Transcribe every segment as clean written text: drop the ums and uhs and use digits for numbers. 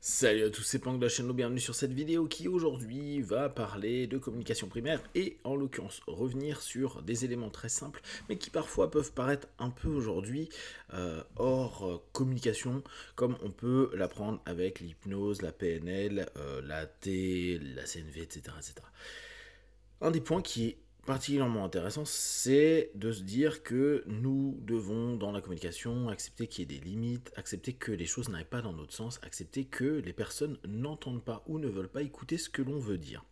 Salut à tous, c'est Pank de la chaîne, bienvenue sur cette vidéo qui aujourd'hui va parler de communication primaire et en l'occurrence revenir sur des éléments très simples mais qui parfois peuvent paraître un peu aujourd'hui hors communication comme on peut l'apprendre avec l'hypnose, la PNL, la T, la CNV, etc., etc. Un des points qui est particulièrement intéressant, c'est de se dire que nous devons, dans la communication, accepter qu'il y ait des limites, accepter que les choses n'aillent pas dans notre sens, accepter que les personnes n'entendent pas ou ne veulent pas écouter ce que l'on veut dire.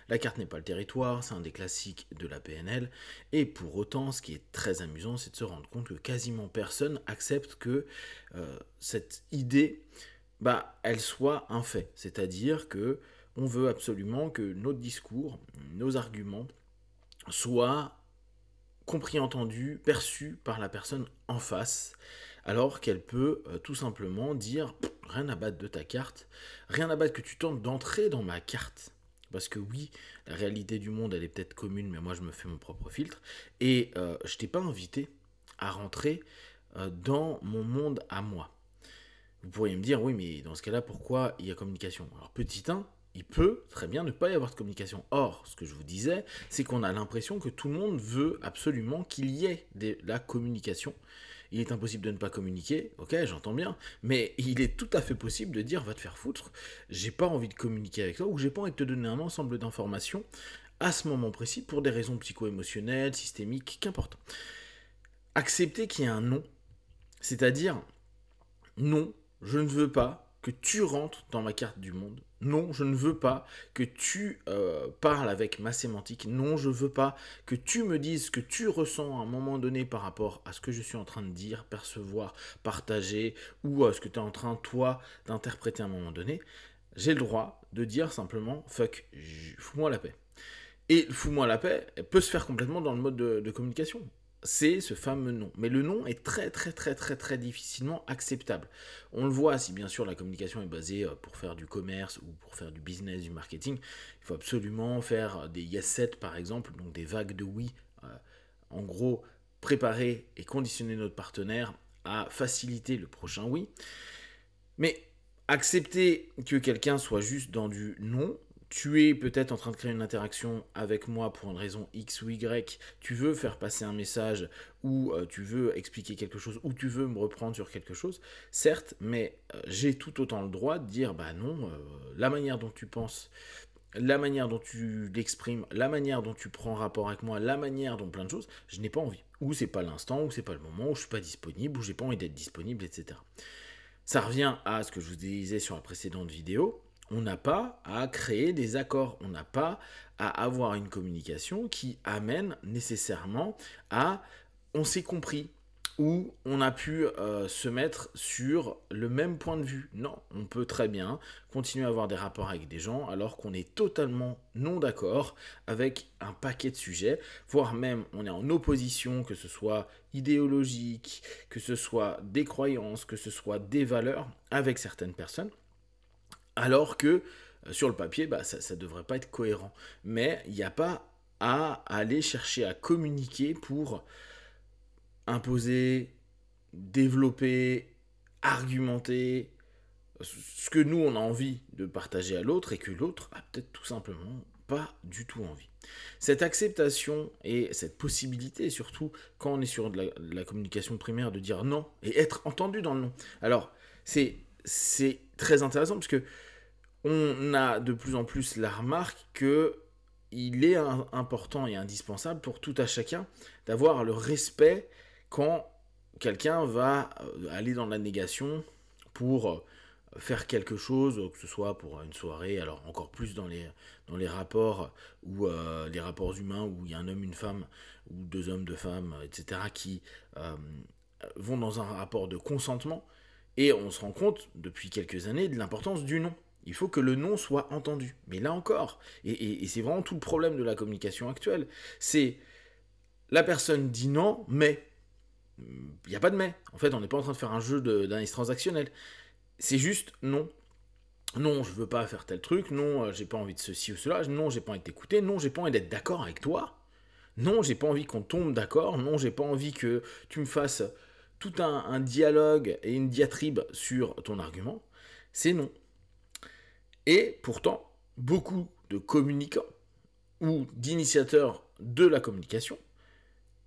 La carte n'est pas le territoire, c'est un des classiques de la PNL, et pour autant, ce qui est très amusant, c'est de se rendre compte que quasiment personne accepte que cette idée, elle soit un fait. C'est-à-dire que on veut absolument que notre discours, nos arguments, soit compris, entendu, perçu par la personne en face, alors qu'elle peut tout simplement dire « rien à battre de ta carte, rien à battre que tu tentes d'entrer dans ma carte ». Parce que oui, la réalité du monde, elle est peut-être commune, mais moi je me fais mon propre filtre, et je t'ai pas invité à rentrer dans mon monde à moi. Vous pourriez me dire, oui, mais dans ce cas-là, pourquoi il y a communication? Alors, petit 1, il peut très bien ne pas y avoir de communication. Or, ce que je vous disais, c'est qu'on a l'impression que tout le monde veut absolument qu'il y ait de la communication. Il est impossible de ne pas communiquer, ok, j'entends bien, mais il est tout à fait possible de dire, va te faire foutre, j'ai pas envie de communiquer avec toi, ou j'ai pas envie de te donner un ensemble d'informations à ce moment précis pour des raisons psycho-émotionnelles, systémiques, qu'importe. Accepter qu'il y ait un non, c'est-à-dire, non, je ne veux pas que tu rentres dans ma carte du monde. Non, je ne veux pas que tu parles avec ma sémantique. Non, je ne veux pas que tu me dises ce que tu ressens à un moment donné par rapport à ce que je suis en train de dire, percevoir, partager, ou ce que tu es en train, toi, d'interpréter à un moment donné. J'ai le droit de dire simplement, fuck, fous-moi la paix. Et fous-moi la paix, elle peut se faire complètement dans le mode de communication. C'est ce fameux non. Mais le non est très difficilement acceptable. On le voit, si bien sûr la communication est basée pour faire du commerce ou pour faire du business, du marketing, il faut absolument faire des yes set par exemple, donc des vagues de oui. En gros, préparer et conditionner notre partenaire à faciliter le prochain oui. Mais accepter que quelqu'un soit juste dans du non, tu es peut-être en train de créer une interaction avec moi pour une raison X ou Y, tu veux faire passer un message ou tu veux expliquer quelque chose ou tu veux me reprendre sur quelque chose, certes, mais j'ai tout autant le droit de dire bah non, la manière dont tu penses, la manière dont tu l'exprimes, la manière dont tu prends rapport avec moi, la manière dont plein de choses, je n'ai pas envie. Ou c'est pas l'instant, ou c'est pas le moment, ou je suis pas disponible, ou j'ai pas envie d'être disponible, etc. Ça revient à ce que je vous disais sur la précédente vidéo. On n'a pas à créer des accords, on n'a pas à avoir une communication qui amène nécessairement à on s'est compris ou on a pu se mettre sur le même point de vue. Non, on peut très bien continuer à avoir des rapports avec des gens alors qu'on est totalement non d'accord avec un paquet de sujets, voire même on est en opposition, que ce soit idéologique, que ce soit des croyances, que ce soit des valeurs avec certaines personnes. Alors que sur le papier, ça ne devrait pas être cohérent. Mais il n'y a pas à aller chercher à communiquer pour imposer, développer, argumenter ce que nous on a envie de partager à l'autre et que l'autre a peut-être tout simplement pas du tout envie. Cette acceptation et cette possibilité, surtout quand on est sur de la communication primaire, de dire non et être entendu dans le non. Alors, c'est très intéressant parce que on a de plus en plus la remarque que il est important et indispensable pour tout à chacun d'avoir le respect quand quelqu'un va aller dans la négation pour faire quelque chose, que ce soit pour une soirée, alors encore plus dans les rapports ou les rapports humains où il y a un homme, une femme, ou deux hommes, deux femmes, etc., qui vont dans un rapport de consentement, et on se rend compte depuis quelques années de l'importance du non. Il faut que le non soit entendu. Mais là encore, et c'est vraiment tout le problème de la communication actuelle, c'est la personne dit non, mais il n'y a pas de mais. En fait, on n'est pas en train de faire un jeu d'analyse transactionnelle. C'est juste non. Non, je veux pas faire tel truc. Non, j'ai pas envie de ceci ou cela. Non, j'ai pas envie de t'écouter. Non, j'ai pas envie d'être d'accord avec toi. Non, j'ai pas envie qu'on tombe d'accord. Non, j'ai pas envie que tu me fasses tout un dialogue et une diatribe sur ton argument. C'est non. Et pourtant, beaucoup de communicants ou d'initiateurs de la communication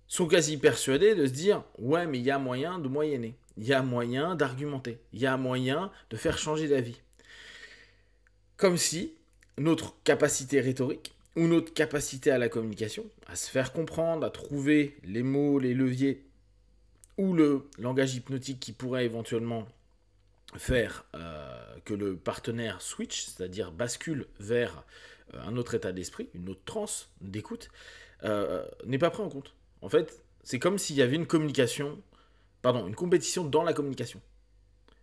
sont quasi persuadés de se dire « Ouais, mais il y a moyen de moyenner, il y a moyen d'argumenter, il y a moyen de faire changer d'avis. » Comme si notre capacité rhétorique ou notre capacité à la communication, à se faire comprendre, à trouver les mots, les leviers ou le langage hypnotique qui pourrait éventuellement faire que le partenaire switch, c'est-à-dire bascule vers un autre état d'esprit, une autre transe d'écoute, n'est pas pris en compte. En fait, c'est comme s'il y avait une compétition dans la communication.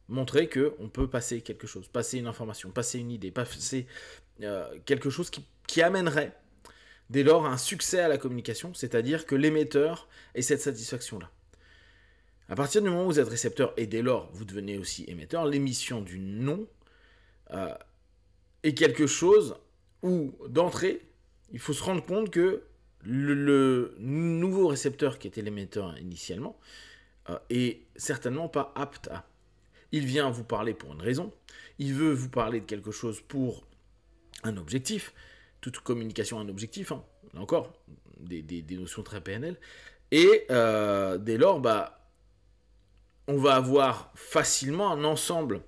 Montrer qu'on peut passer quelque chose, passer une information, passer une idée, passer quelque chose qui amènerait dès lors un succès à la communication, c'est-à-dire que l'émetteur ait cette satisfaction-là. À partir du moment où vous êtes récepteur et dès lors vous devenez aussi émetteur, l'émission du non est quelque chose où d'entrée, il faut se rendre compte que le nouveau récepteur qui était l'émetteur initialement est certainement pas apte à. Il vient vous parler pour une raison, il veut vous parler de quelque chose pour un objectif, toute communication a un objectif, hein. Là encore, des notions très PNL, et dès lors, on va avoir facilement un ensemble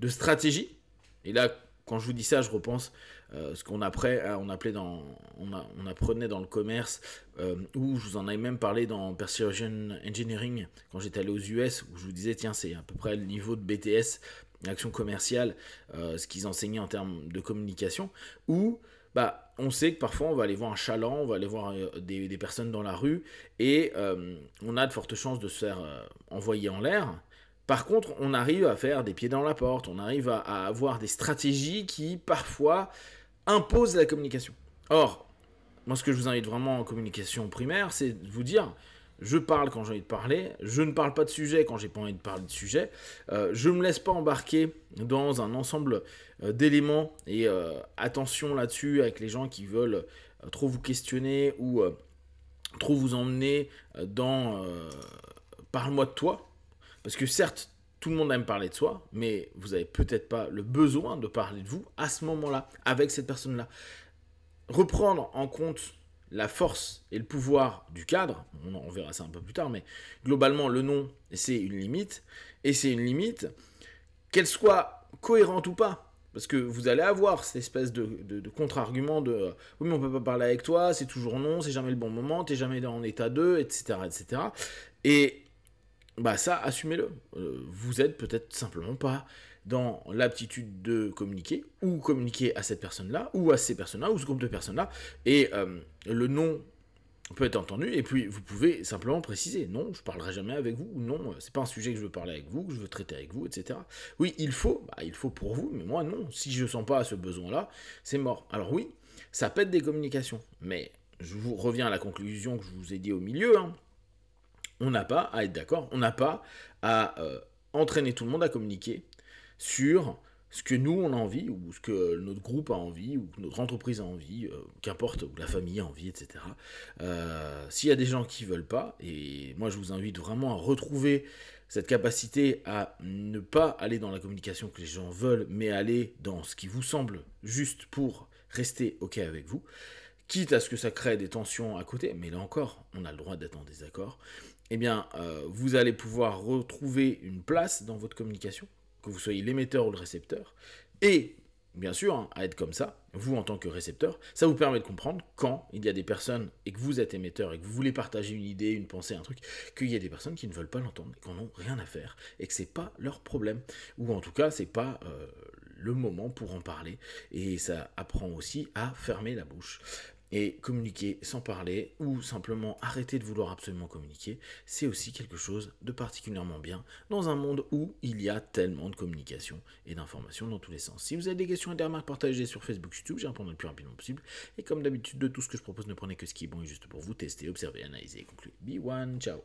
de stratégies, et là, quand je vous dis ça, je repense ce qu'on apprenait dans le commerce, où je vous en avais même parlé dans Persuasion Engineering, quand j'étais allé aux US, où je vous disais, tiens, c'est à peu près le niveau de BTS, action commerciale, ce qu'ils enseignaient en termes de communication, où on sait que parfois on va aller voir un chaland, on va aller voir des personnes dans la rue, et on a de fortes chances de se faire envoyer en l'air. Par contre, on arrive à faire des pieds dans la porte, on arrive à avoir des stratégies qui, parfois, imposent la communication. Or, moi, ce que je vous invite vraiment en communication primaire, c'est de vous dire, je parle quand j'ai envie de parler, je ne parle pas de sujet quand j'ai pas envie de parler de sujet, je ne me laisse pas embarquer dans un ensemble d'éléments, et attention là-dessus avec les gens qui veulent trop vous questionner ou trop vous emmener dans parle-moi de toi. Parce que certes, tout le monde aime parler de soi, mais vous n'avez peut-être pas le besoin de parler de vous à ce moment-là, avec cette personne-là. Reprendre en compte la force et le pouvoir du cadre, on verra ça un peu plus tard, mais globalement, le non, c'est une limite, et c'est une limite, qu'elle soit cohérente ou pas. Parce que vous allez avoir cette espèce de contre-argument de oui, mais on peut pas parler avec toi, c'est toujours non, c'est jamais le bon moment, t'es jamais en état 2, etc. etc. Et ça, assumez-le. Vous êtes peut-être simplement pas dans l'aptitude de communiquer, ou communiquer à cette personne-là, ou à ces personnes-là, ou ce groupe de personnes-là, et le non peut être entendu, et puis vous pouvez simplement préciser, non, je parlerai jamais avec vous, ou non, c'est pas un sujet que je veux parler avec vous, que je veux traiter avec vous, etc. Oui, il faut pour vous, mais moi non, si je sens pas ce besoin-là, c'est mort. Alors oui, ça peut être des communications, mais je vous reviens à la conclusion que je vous ai dit au milieu, hein. On n'a pas à être d'accord, on n'a pas à entraîner tout le monde à communiquer sur ce que nous on a envie, ou ce que notre groupe a envie, ou que notre entreprise a envie, qu'importe, ou la famille a envie, etc. S'il y a des gens qui ne veulent pas, et moi je vous invite vraiment à retrouver cette capacité à ne pas aller dans la communication que les gens veulent, mais aller dans ce qui vous semble juste pour rester OK avec vous, quitte à ce que ça crée des tensions à côté, mais là encore, on a le droit d'être en désaccord, eh bien, vous allez pouvoir retrouver une place dans votre communication, que vous soyez l'émetteur ou le récepteur, et bien sûr, hein, à être comme ça, vous en tant que récepteur, ça vous permet de comprendre quand il y a des personnes, et que vous êtes émetteur, et que vous voulez partager une idée, une pensée, un truc, qu'il y a des personnes qui ne veulent pas l'entendre, et qui n'en ont rien à faire, et que c'est pas leur problème, ou en tout cas, c'est pas le moment pour en parler, et ça apprend aussi à fermer la bouche. Et communiquer sans parler, ou simplement arrêter de vouloir absolument communiquer, c'est aussi quelque chose de particulièrement bien dans un monde où il y a tellement de communication et d'informations dans tous les sens. Si vous avez des questions et des remarques, partagez sur Facebook, YouTube, j'y répondrai le plus rapidement possible. Et comme d'habitude, de tout ce que je propose, ne prenez que ce qui est bon et juste pour vous, tester, observer, analyser et conclure. Be one, ciao.